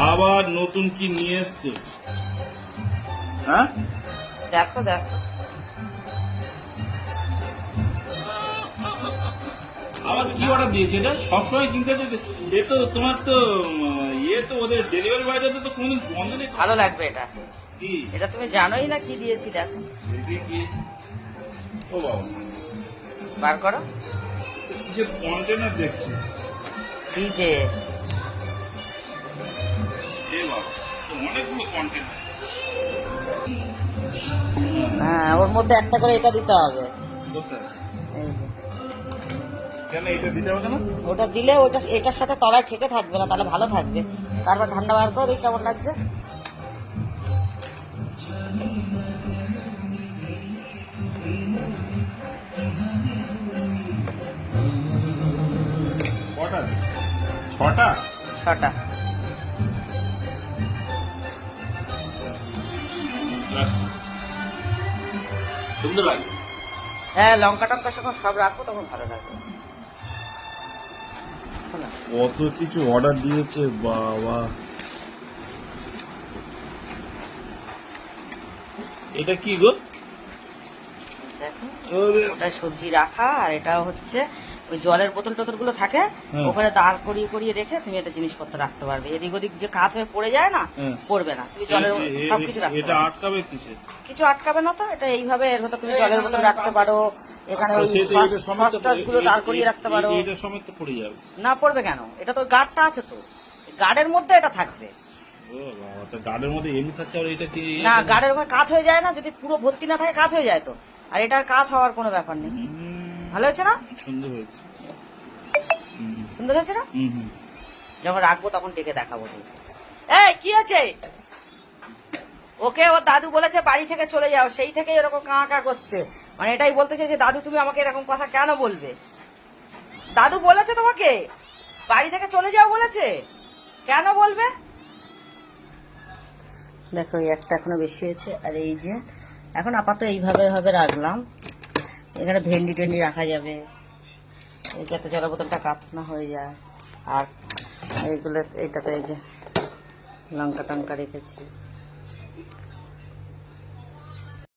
আবার নতুন কি নিয়ে এসছে? হ্যাঁ, দেখো দেখো, আবার কি অর্ডার দিয়েছে? এটা সবসময় কিনতে হচ্ছে। এ তো তোমার তো ইয়ে তো ওদের ডেলিভারি বয়দের তো কোনোদিন বন্ধ নেই। ভালো লাগবে এটা। কি এটা তুমি জানোই না কি দিয়েছি, দেখো। দেখি কি? ও বাবা, বার করো। কিসের কন্টেনার দেখছি? ডিজে। এ বাবা, তো অনেকগুলো কন্টেনার। হ্যাঁ, ওর মধ্যে একটা করে এটা দিতে হবে। কোথায়? এই যে। কেন এটা দিতে হবে কেন? ওটা দিলে ওটা এটার সাথে তলায় ঠেকে থাকবে না, তাহলে ভালো থাকবে। তারপর ঠান্ডা বার করে দেখি কেমন লাগছে। কটা? ছটা? 6টা। সুন্দর লাগে। হ্যাঁ, লঙ্কা টঙ্কা যখন সব রাখবো তখন ভালো লাগবে। শোনো, কত কিছু অর্ডার দিয়েছে বাবা। এটা কি গো? দেখো, ওরে, ওটা সবজি রাখা, আর এটা হচ্ছে ওই জলের বোতল টোতল গুলো থাকে, হুম। ওখানে দাঁড় করিয়ে করিয়ে রেখে তুমি এটা জিনিসপত্র রাখতে পারবে। এদিক ওদিক যে কাত হয়ে পড়ে যায় না, হুম। পড়বে না। তুমি জলের সবকিছু রাখতে এটা পারবে। আটকাবে কিসে? কিছু আটকাবে না তো, এটা এইভাবে এর ভেতর তুমি জলের বোতল রাখতে পারো, এখানে ওই সস গুলো দাঁড় করিয়ে রাখতে পারো। এটা সমেত তো পড়ে যাবে। না, পড়বে কেন? এটা তো গার্ডটা আছে, তো গার্ডের মধ্যে এটা থাকবে। ও বাবা, তো গার্ডের মধ্যে এমনি থাকছে আর এটা কি? না, গার্ডের ওখানে কাত হয়ে যায় না, যদি পুরো ভর্তি না থাকে কাত হয়ে যায় তো। আর এটার কাত হওয়ার কোনো ব্যাপার নেই। ভালো হয়েছে না? সুন্দর হয়েছে। সুন্দর হয়েছে না? হুম। যখন রাখবো তখন ডেকে দেখাবো। এই কি আছে? ওকে ওর দাদু বলেছে বাড়ি থেকে চলে যাও, সেই থেকে এরকম কাঁ কাঁ করছে। মানে এটাই বলতে চাইছে, দাদু তুমি আমাকে এরকম কথা কেন বলবে? দাদু বলেছে তোমাকে বাড়ি থেকে চলে যাও বলেছে, কেন বলবে? দেখো, এই একটা এখনো বেশি হয়েছে। আর এই যে এখন আপাতত এইভাবে ভাবে রাখলাম। এখানে ভেন্ডি টেন্ডি রাখা যাবে, এই যাতে জলের বোতলটা কাত না হয়ে যায়। আর এইগুলো, এইটাতে এই যে লঙ্কা টঙ্কা রেখেছি।